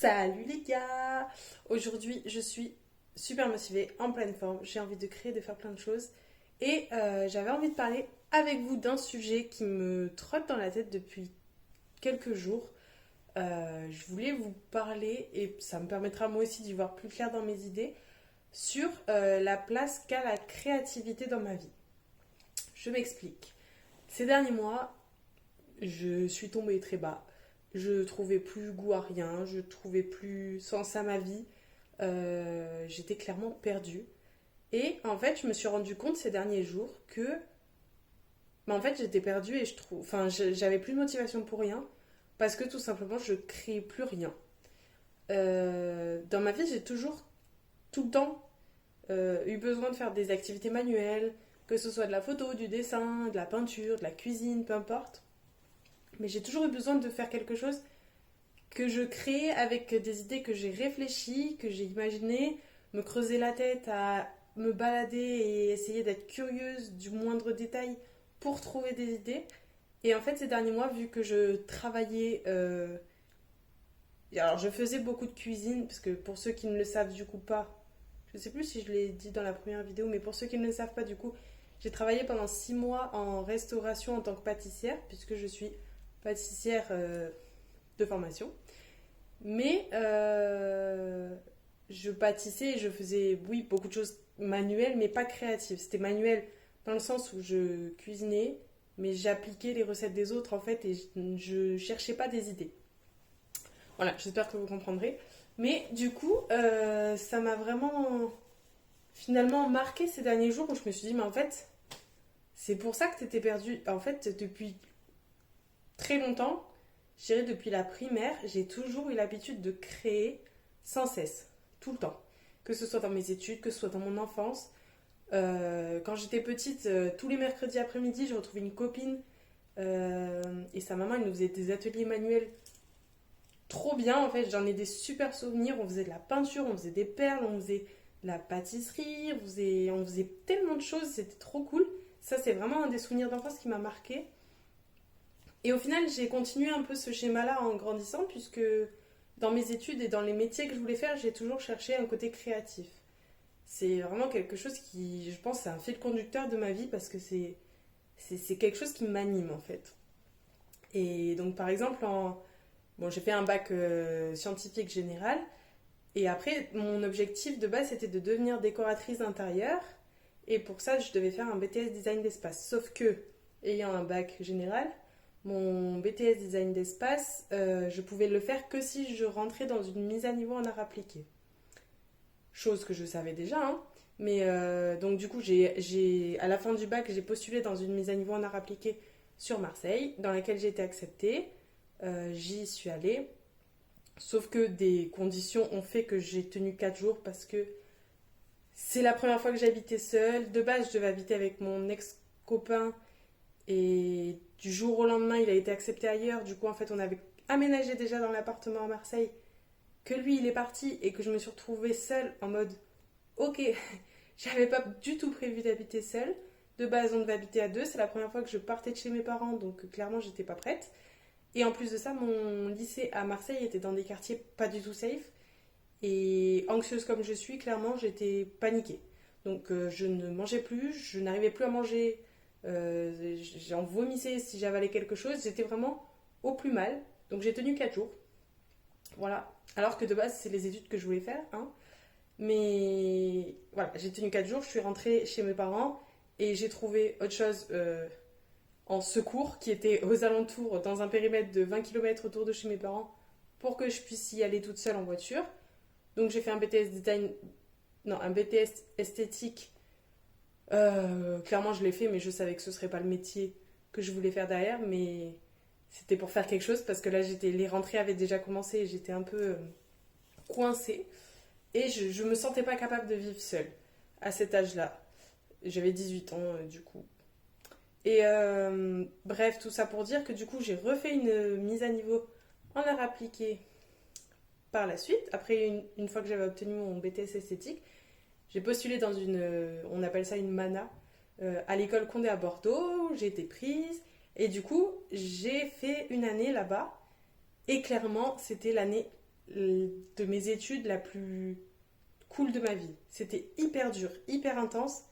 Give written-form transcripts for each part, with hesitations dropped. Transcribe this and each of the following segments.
Salut les gars! Aujourd'hui, je suis super motivée, en pleine forme. J'ai envie de créer, de faire plein de choses. Et j'avais envie de parler avec vous d'un sujet qui me trotte dans la tête depuis quelques jours. Je voulais vous parler, et ça me permettra moi aussi d'y voir plus clair dans mes idées, sur la place qu'a la créativité dans ma vie. Je m'explique. Ces derniers mois, je suis tombée très bas. Je trouvais plus goût à rien, je trouvais plus sens à ma vie. J'étais clairement perdue. Et en fait, je me suis rendu compte ces derniers jours que en fait, j'étais perdue et j'avais plus de motivation pour rien parce que tout simplement, je créais plus rien. Dans ma vie, j'ai toujours, tout le temps, eu besoin de faire des activités manuelles, que ce soit de la photo, du dessin, de la peinture, de la cuisine, peu importe. Mais j'ai toujours eu besoin de faire quelque chose que je crée avec des idées que j'ai réfléchies, que j'ai imaginées, me creuser la tête à me balader et essayer d'être curieuse du moindre détail pour trouver des idées. Et en fait, ces derniers mois, vu que je travaillais... alors, je faisais beaucoup de cuisine, parce que pour ceux qui ne le savent du coup pas, je sais plus si je l'ai dit dans la première vidéo, mais pour ceux qui ne le savent pas du coup, j'ai travaillé pendant 6 mois en restauration en tant que pâtissière, puisque je suis pâtissière de formation. Mais je pâtissais et je faisais, oui, beaucoup de choses manuelles, mais pas créatives. C'était manuel dans le sens où je cuisinais, mais j'appliquais les recettes des autres en fait et je cherchais pas des idées. Voilà, j'espère que vous comprendrez. Mais du coup, ça m'a vraiment finalement marqué ces derniers jours où je me suis dit, mais en fait, c'est pour ça que tu étais perdue. En fait, depuis très longtemps, je dirais depuis la primaire, j'ai toujours eu l'habitude de créer sans cesse, tout le temps. Que ce soit dans mes études, que ce soit dans mon enfance. Quand j'étais petite, tous les mercredis après-midi, je retrouvais une copine et sa maman, elle nous faisait des ateliers manuels trop bien. En fait, j'en ai des super souvenirs. On faisait de la peinture, on faisait des perles, on faisait de la pâtisserie, on faisait tellement de choses, c'était trop cool. Ça, c'est vraiment un des souvenirs d'enfance qui m'a marqué. Et au final, j'ai continué un peu ce schéma-là en grandissant, puisque dans mes études et dans les métiers que je voulais faire, j'ai toujours cherché un côté créatif. C'est vraiment quelque chose qui, je pense, c'est un fil conducteur de ma vie parce que c'est quelque chose qui m'anime en fait. Et donc, par exemple, bon, j'ai fait un bac scientifique général. Et après, mon objectif de base, c'était de devenir décoratrice d'intérieur. Et pour ça, je devais faire un BTS design d'espace. Sauf que, ayant un bac général, mon BTS design d'espace, je pouvais le faire que si je rentrais dans une mise à niveau en art appliqué. Chose que je savais déjà, hein. Mais donc du coup, à la fin du bac, j'ai postulé dans une mise à niveau en art appliqué sur Marseille, dans laquelle j'ai été acceptée. J'y suis allée. Sauf que des conditions ont fait que j'ai tenu 4 jours parce que c'est la première fois que j'habitais seule. De base, je devais habiter avec mon ex-copain et du jour au lendemain, il a été accepté ailleurs. Du coup, en fait, on avait aménagé déjà dans l'appartement à Marseille. Que lui, il est parti et que je me suis retrouvée seule en mode ok, j'avais pas du tout prévu d'habiter seule. De base, on devait habiter à deux. C'est la première fois que je partais de chez mes parents, donc clairement, j'étais pas prête. Et en plus de ça, mon lycée à Marseille était dans des quartiers pas du tout safe. Et anxieuse comme je suis, clairement, j'étais paniquée. Donc je ne mangeais plus, je n'arrivais plus à manger. J'en vomissais si j'avalais quelque chose. J'étais vraiment au plus mal. Donc j'ai tenu 4 jours. Voilà. Alors que de base, c'est les études que je voulais faire, hein. Mais voilà, j'ai tenu 4 jours, je suis rentrée chez mes parents et j'ai trouvé autre chose en secours qui était aux alentours, dans un périmètre de 20 km autour de chez mes parents, pour que je puisse y aller toute seule en voiture. Donc j'ai fait un BTS design, non, un BTS esthétique. Clairement, je l'ai fait, mais je savais que ce serait pas le métier que je voulais faire derrière, mais c'était pour faire quelque chose parce que là, les rentrées avaient déjà commencé et j'étais un peu coincée. Et je me sentais pas capable de vivre seule à cet âge-là. J'avais 18 ans du coup. Et bref, tout ça pour dire que du coup j'ai refait une mise à niveau en art appliqué par la suite. Après une fois que j'avais obtenu mon BTS esthétique, j'ai postulé dans on appelle ça une MANA, à l'école Condé à Bordeaux. J'ai été prise et du coup j'ai fait une année là-bas. Et clairement c'était l'année de mes études la plus cool de ma vie. C'était hyper dur, hyper intense,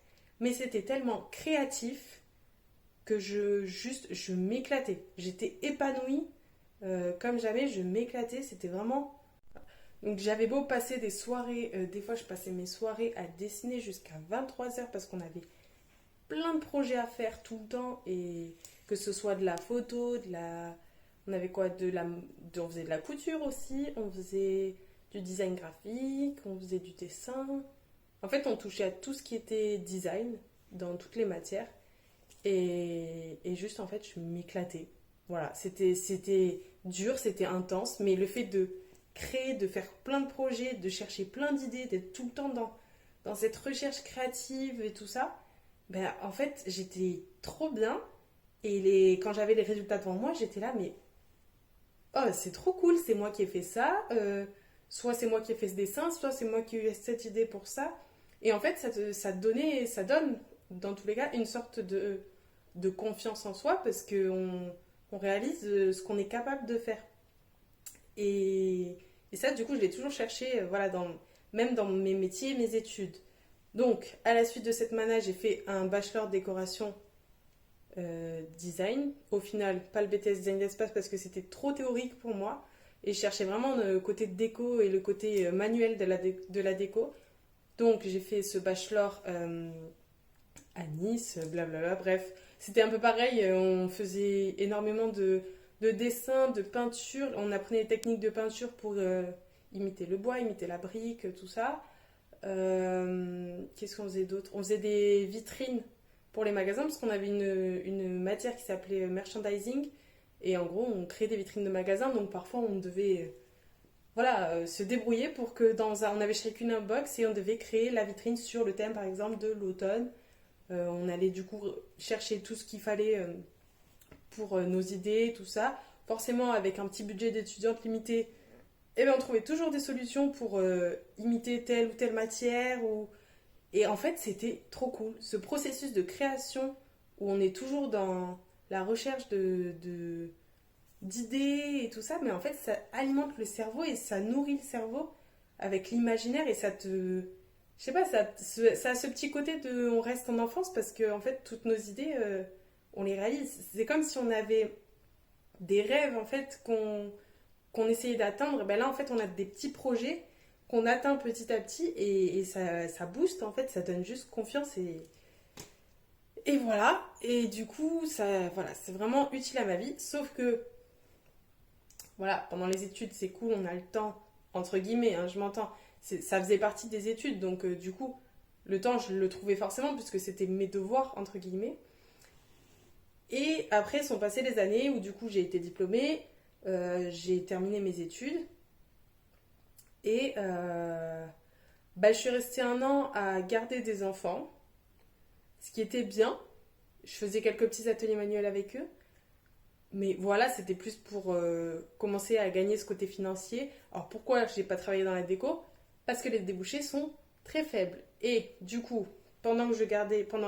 mais c'était tellement créatif que je m'éclatais. J'étais épanouie comme jamais, je m'éclatais, c'était vraiment... Donc j'avais beau passer des soirées, des fois je passais mes soirées à dessiner jusqu'à 23 heures parce qu'on avait plein de projets à faire tout le temps et que ce soit de la photo, de la... On avait quoi on faisait de la couture aussi, on faisait du design graphique, on faisait du dessin. En fait, on touchait à tout ce qui était design dans toutes les matières. Et juste, en fait, je m'éclatais. Voilà, c'était dur, c'était intense, mais le fait de créer, de faire plein de projets, de chercher plein d'idées, d'être tout le temps dans cette recherche créative et tout ça, ben, en fait, j'étais trop bien. Et quand j'avais les résultats devant moi, j'étais là, mais oh, c'est trop cool, c'est moi qui ai fait ça. Soit c'est moi qui ai fait ce dessin, soit c'est moi qui ai eu cette idée pour ça. Et en fait, ça donne, dans tous les cas, une sorte de confiance en soi parce qu'on on réalise ce qu'on est capable de faire. Et ça, du coup, je l'ai toujours cherché, voilà, même dans mes métiers, mes études. Donc, à la suite de cette mana, j'ai fait un bachelor décoration design. Au final, pas le BTS design d'espace parce que c'était trop théorique pour moi. Et je cherchais vraiment le côté déco et le côté manuel de la déco. Donc, j'ai fait ce bachelor à Nice, blablabla. Bref, c'était un peu pareil. On faisait énormément de dessins, de peinture. On apprenait les techniques de peinture pour imiter le bois, imiter la brique, tout ça. Qu'est-ce qu'on faisait d'autre? On faisait des vitrines pour les magasins parce qu'on avait une matière qui s'appelait merchandising. Et en gros, on créait des vitrines de magasins. Donc parfois, on devait voilà, se débrouiller pour que on avait chacune un box et on devait créer la vitrine sur le thème, par exemple, de l'automne. On allait du coup chercher tout ce qu'il fallait pour nos idées, tout ça. Forcément, avec un petit budget d'étudiante limité, eh ben, on trouvait toujours des solutions pour imiter telle ou telle matière. Et en fait, c'était trop cool. Ce processus de création où on est toujours dans la recherche d'idées et tout ça, mais en fait, ça alimente le cerveau et ça nourrit le cerveau avec l'imaginaire et ça te... Je sais pas, ça a ce petit côté de... On reste en enfance parce que, en fait, toutes nos idées, on les réalise. C'est comme si on avait des rêves, en fait, qu'on essayait d'atteindre. Ben là, en fait, on a des petits projets qu'on atteint petit à petit et ça booste, en fait, ça donne juste confiance et voilà. Et du coup, ça, voilà, c'est vraiment utile à ma vie. Sauf que voilà, pendant les études, c'est cool, on a le temps, entre guillemets, hein, je m'entends. Ça faisait partie des études, donc du coup, le temps, je le trouvais forcément, puisque c'était mes devoirs, entre guillemets. Et après, sont passées les années où du coup, j'ai été diplômée, j'ai terminé mes études, et bah, je suis restée 1 an à garder des enfants, ce qui était bien. Je faisais quelques petits ateliers manuels avec eux. Mais voilà, c'était plus pour commencer à gagner ce côté financier. Alors pourquoi je n'ai pas travaillé dans la déco? Parce que les débouchés sont très faibles. Et du coup, pendant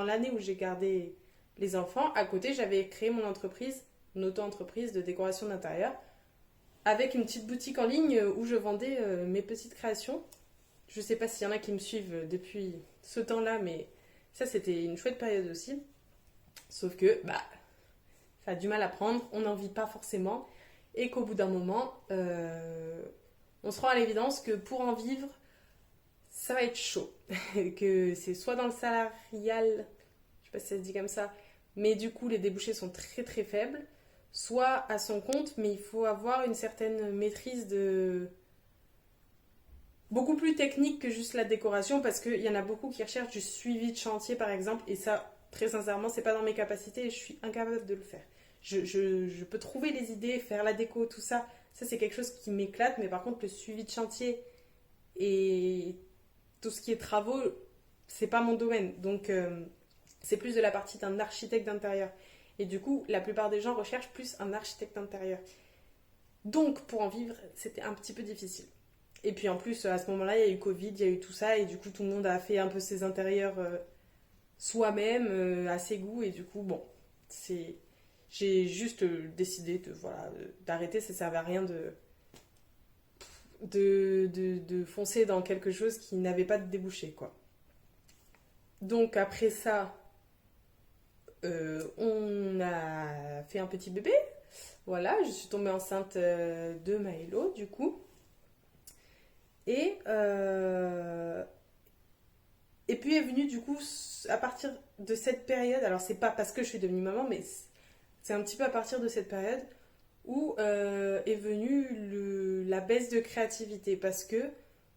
l'année où j'ai gardé les enfants, à côté, j'avais créé mon entreprise, une auto-entreprise de décoration d'intérieur, avec une petite boutique en ligne où je vendais mes petites créations. Je ne sais pas s'il y en a qui me suivent depuis ce temps-là, mais ça, c'était une chouette période aussi. Sauf que, bah, ça a du mal à prendre, on n'en vit pas forcément, et qu'au bout d'un moment, on se rend à l'évidence que pour en vivre, ça va être chaud. Que c'est soit dans le salarial, je sais pas si ça se dit comme ça, mais du coup les débouchés sont très très faibles, soit à son compte, mais il faut avoir une certaine maîtrise de... beaucoup plus technique que juste la décoration, parce qu'il y en a beaucoup qui recherchent du suivi de chantier par exemple, et ça, très sincèrement, c'est pas dans mes capacités et je suis incapable de le faire. Je peux trouver les idées, faire la déco, tout ça. Ça, c'est quelque chose qui m'éclate. Mais par contre, le suivi de chantier et tout ce qui est travaux, c'est pas mon domaine. Donc, c'est plus de la partie d'un architecte d'intérieur. Et du coup, la plupart des gens recherchent plus un architecte d'intérieur. Donc, pour en vivre, c'était un petit peu difficile. Et puis en plus, à ce moment-là, il y a eu Covid, il y a eu tout ça. Et du coup, tout le monde a fait un peu ses intérieurs soi-même, à ses goûts. Et du coup, bon, c'est... J'ai juste décidé d'arrêter, ça servait à rien de foncer dans quelque chose qui n'avait pas de débouché, quoi. Donc après ça, on a fait un petit bébé. Voilà, je suis tombée enceinte de Maëlo, du coup. Et, et puis est venu, du coup, à partir de cette période, alors c'est pas parce que je suis devenue maman, mais c'est un petit peu à partir de cette période où est venue la baisse de créativité. Parce que,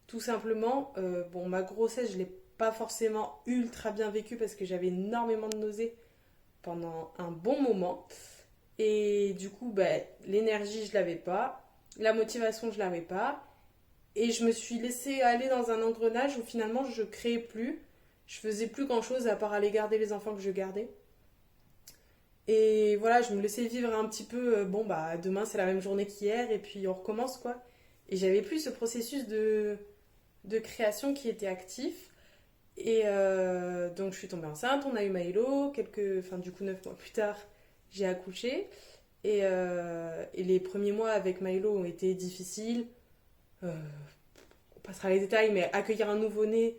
tout simplement, bon, ma grossesse, je l'ai pas forcément ultra bien vécue parce que j'avais énormément de nausées pendant un bon moment. Et du coup, bah, l'énergie, je l'avais pas. La motivation, je l'avais pas. Et je me suis laissée aller dans un engrenage où finalement, je créais plus. Je faisais plus grand chose à part aller garder les enfants que je gardais. Et voilà, je me laissais vivre un petit peu. Bon, bah, demain, c'est la même journée qu'hier. Et puis, on recommence, quoi. Et j'avais plus ce processus de création qui était actif. Et donc, je suis tombée enceinte. On a eu Maëlo. Enfin, du coup, 9 mois plus tard, j'ai accouché. Et les premiers mois avec Milo ont été difficiles. On passera les détails, mais accueillir un nouveau-né,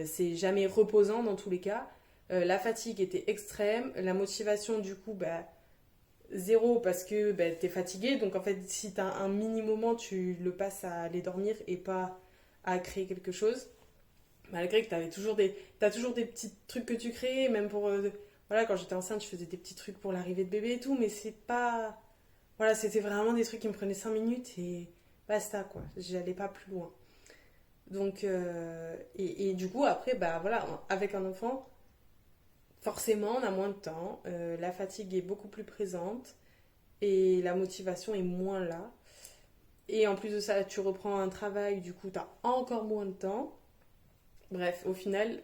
c'est jamais reposant dans tous les cas. La fatigue était extrême. La motivation, du coup, bah, zéro parce que bah, t'es fatigué. Donc en fait, si t'as un mini moment, tu le passes à aller dormir et pas à créer quelque chose. Malgré que t'as toujours des petits trucs que tu crées, même pour voilà, quand j'étais enceinte, je faisais des petits trucs pour l'arrivée de bébé et tout, mais c'est pas. Voilà, c'était vraiment des trucs qui me prenaient 5 minutes et basta, quoi. J'allais pas plus loin. Donc, et du coup, après, bah voilà, avec un enfant, forcément, on a moins de temps, la fatigue est beaucoup plus présente et la motivation est moins là. Et en plus de ça, tu reprends un travail, du coup, t'as encore moins de temps. Bref, au final,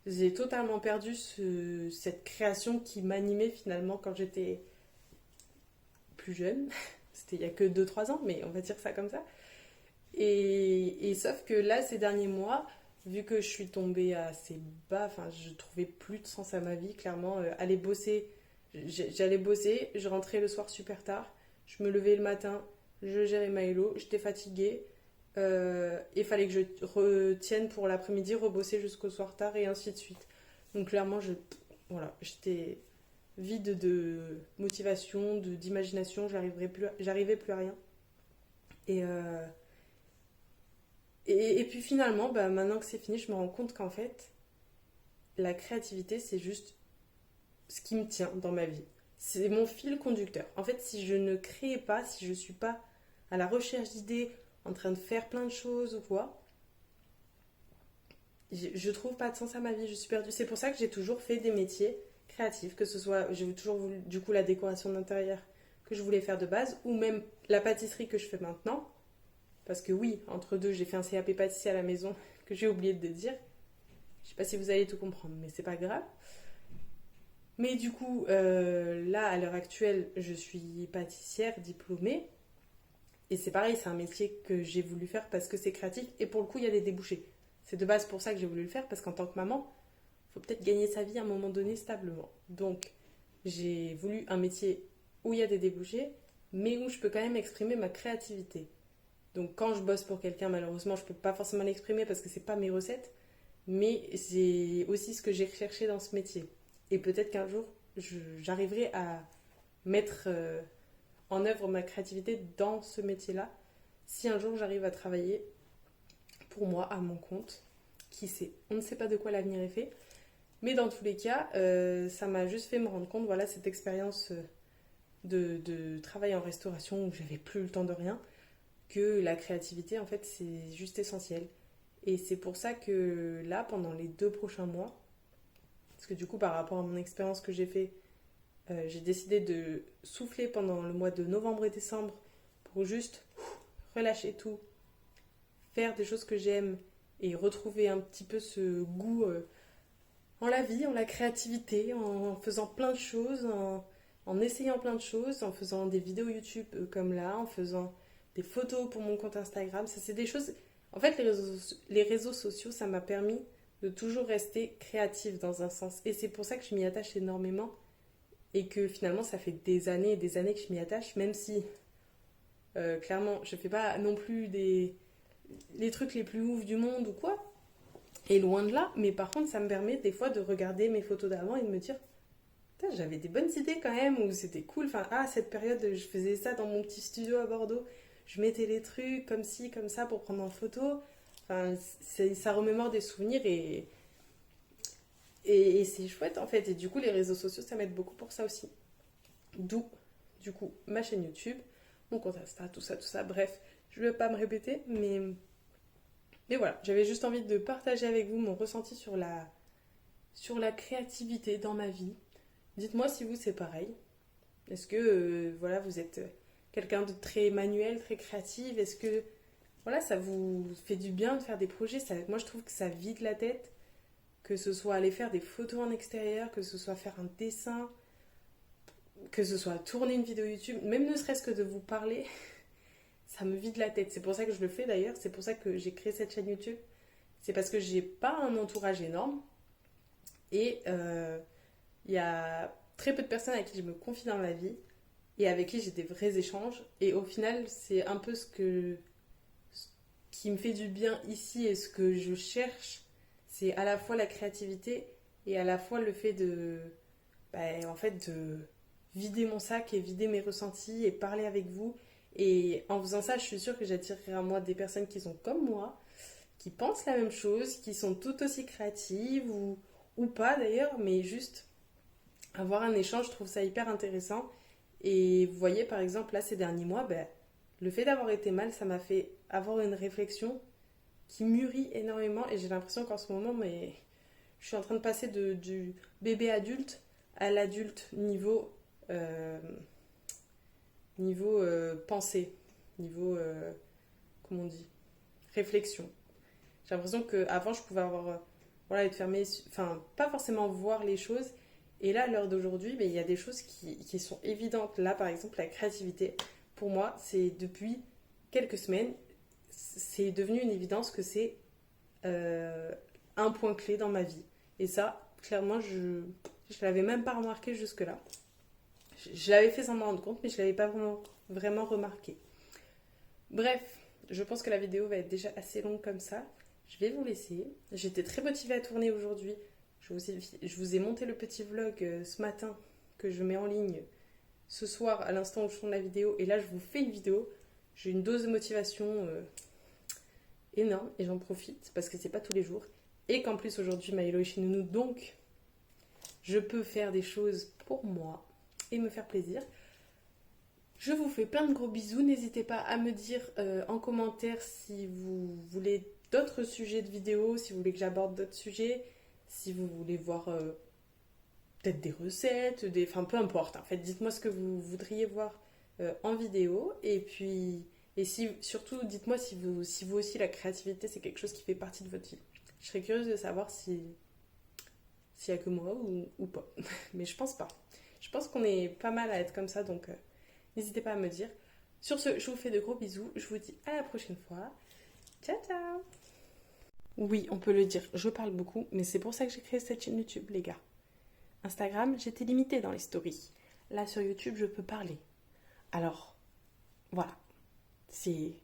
j'ai totalement perdu cette création qui m'animait finalement quand j'étais plus jeune. C'était il y a que 2 3 ans, mais on va dire ça comme ça. Et sauf que là, ces derniers mois, vu que je suis tombée assez bas, enfin, je trouvais plus de sens à ma vie, clairement. Aller bosser, j'allais bosser, je rentrais le soir super tard, je me levais le matin, je gérais Milo, j'étais fatiguée. Il fallait que je retienne pour l'après-midi, rebosser jusqu'au soir tard et ainsi de suite. Donc clairement, voilà, j'étais vide de motivation, d'imagination, j'arrivais plus à rien. Et, euh, et puis finalement, bah, maintenant que c'est fini, je me rends compte qu'en fait, la créativité, c'est juste ce qui me tient dans ma vie. C'est mon fil conducteur. En fait, si je ne crée pas, si je ne suis pas à la recherche d'idées, en train de faire plein de choses ou quoi, je trouve pas de sens à ma vie, je suis perdue. C'est pour ça que j'ai toujours fait des métiers créatifs, que ce soit, j'ai toujours voulu, du coup, la décoration d'intérieur que je voulais faire de base, ou même la pâtisserie que je fais maintenant. Parce que oui, entre deux, j'ai fait un CAP pâtissier à la maison que j'ai oublié de dire. Je sais pas si vous allez tout comprendre, mais c'est pas grave. Mais du coup, là, à l'heure actuelle, je suis pâtissière diplômée. Et c'est pareil, c'est un métier que j'ai voulu faire parce que c'est créatif. Et pour le coup, il y a des débouchés. C'est de base pour ça que j'ai voulu le faire, parce qu'en tant que maman, il faut peut-être gagner sa vie à un moment donné stablement. Donc, j'ai voulu un métier où il y a des débouchés, mais où je peux quand même exprimer ma créativité. Donc, quand je bosse pour quelqu'un, malheureusement, je peux pas forcément l'exprimer parce que c'est pas mes recettes, mais c'est aussi ce que j'ai recherché dans ce métier. Et peut-être qu'un jour, j'arriverai à mettre en œuvre ma créativité dans ce métier-là. Si un jour j'arrive à travailler pour moi, à mon compte, qui sait, on ne sait pas de quoi l'avenir est fait. Mais dans tous les cas, ça m'a juste fait me rendre compte, voilà, cette expérience de travail en restauration où j'avais plus le temps de rien, que la créativité, en fait, c'est juste essentiel. Et c'est pour ça que là, pendant les 2 prochains mois, parce que du coup, par rapport à mon expérience que j'ai fait, j'ai décidé de souffler pendant le mois de novembre et décembre pour juste relâcher tout, faire des choses que j'aime et retrouver un petit peu ce goût en la vie, en la créativité, en faisant plein de choses, en essayant plein de choses, en faisant des vidéos YouTube comme là, en faisant des photos pour mon compte Instagram. Ça, c'est des choses. En fait, les réseaux sociaux, ça m'a permis de toujours rester créative dans un sens. Et c'est pour ça que je m'y attache énormément et que finalement, ça fait des années et des années que je m'y attache, même si Clairement, je fais pas non plus les trucs les plus ouf du monde ou quoi. Et loin de là, mais par contre, ça me permet des fois de regarder mes photos d'avant et de me dire, putain, j'avais des bonnes idées quand même, ou c'était cool. Enfin, cette période, je faisais ça dans mon petit studio à Bordeaux. Je mettais les trucs comme ci, comme ça pour prendre en photo. Enfin, ça remémore des souvenirs et c'est chouette en fait. Et du coup, les réseaux sociaux, ça m'aide beaucoup pour ça aussi. D'où, du coup, ma chaîne YouTube, mon compte Insta, tout ça, tout ça. Bref, je ne vais pas me répéter, mais voilà, j'avais juste envie de partager avec vous mon ressenti sur la créativité dans ma vie. Dites-moi si vous, c'est pareil. Est-ce que voilà, vous êtes quelqu'un de très manuel, très créatif? Est-ce que voilà, ça vous fait du bien de faire des projets? Moi, je trouve que ça vide la tête, que ce soit aller faire des photos en extérieur, que ce soit faire un dessin, que ce soit tourner une vidéo YouTube, même ne serait-ce que de vous parler, ça me vide la tête. C'est pour ça que je le fais d'ailleurs, c'est pour ça que j'ai créé cette chaîne YouTube. C'est parce que j'ai pas un entourage énorme et il y a très peu de personnes à qui je me confie dans ma vie et avec qui j'ai des vrais échanges. Et au final, c'est un peu ce qui me fait du bien ici et ce que je cherche, c'est à la fois la créativité et à la fois le fait en fait, de vider mon sac et vider mes ressentis et parler avec vous. Et en faisant ça, je suis sûre que j'attirerai à moi des personnes qui sont comme moi, qui pensent la même chose, qui sont tout aussi créatives ou pas d'ailleurs, mais juste avoir un échange, je trouve ça hyper intéressant. Et vous voyez, par exemple, là, ces derniers mois, le fait d'avoir été mal, ça m'a fait avoir une réflexion qui mûrit énormément. Et j'ai l'impression qu'en ce moment, je suis en train de passer du bébé adulte à l'adulte niveau pensée, niveau, comment on dit, réflexion. J'ai l'impression qu'avant, je pouvais voilà, être fermée, enfin, pas forcément voir les choses. Et là, à l'heure d'aujourd'hui, il y a des choses qui sont évidentes. Là, par exemple, la créativité, pour moi, c'est depuis quelques semaines, c'est devenu une évidence que c'est un point clé dans ma vie. Et ça, clairement, je l'avais même pas remarqué jusque-là. Je l'avais fait sans m'en rendre compte, mais je l'avais pas vraiment remarqué. Bref, je pense que la vidéo va être déjà assez longue comme ça. Je vais vous laisser. J'étais très motivée à tourner aujourd'hui. Je vous ai monté le petit vlog ce matin que je mets en ligne ce soir à l'instant où je tourne la vidéo. Et là, je vous fais une vidéo. J'ai une dose de motivation énorme et j'en profite parce que c'est pas tous les jours. Et qu'en plus, aujourd'hui, Maëlo est chez nous. Donc, je peux faire des choses pour moi et me faire plaisir. Je vous fais plein de gros bisous. N'hésitez pas à me dire en commentaire si vous voulez d'autres sujets de vidéos, si vous voulez que j'aborde d'autres sujets, si vous voulez voir peut-être des recettes, enfin peu importe. En fait, dites-moi ce que vous voudriez voir en vidéo. Et puis, surtout, dites-moi si vous aussi la créativité c'est quelque chose qui fait partie de votre vie. Je serais curieuse de savoir s'il y a que moi ou pas. Mais je pense pas. Je pense qu'on est pas mal à être comme ça, donc n'hésitez pas à me dire. Sur ce, je vous fais de gros bisous. Je vous dis à la prochaine fois. Ciao, ciao! Oui, on peut le dire, je parle beaucoup, mais c'est pour ça que j'ai créé cette chaîne YouTube, les gars. Instagram, j'étais limitée dans les stories. Là, sur YouTube, je peux parler. Alors, voilà. C'est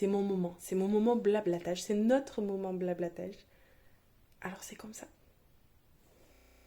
mon moment. C'est mon moment blablatage. C'est notre moment blablatage. Alors, c'est comme ça.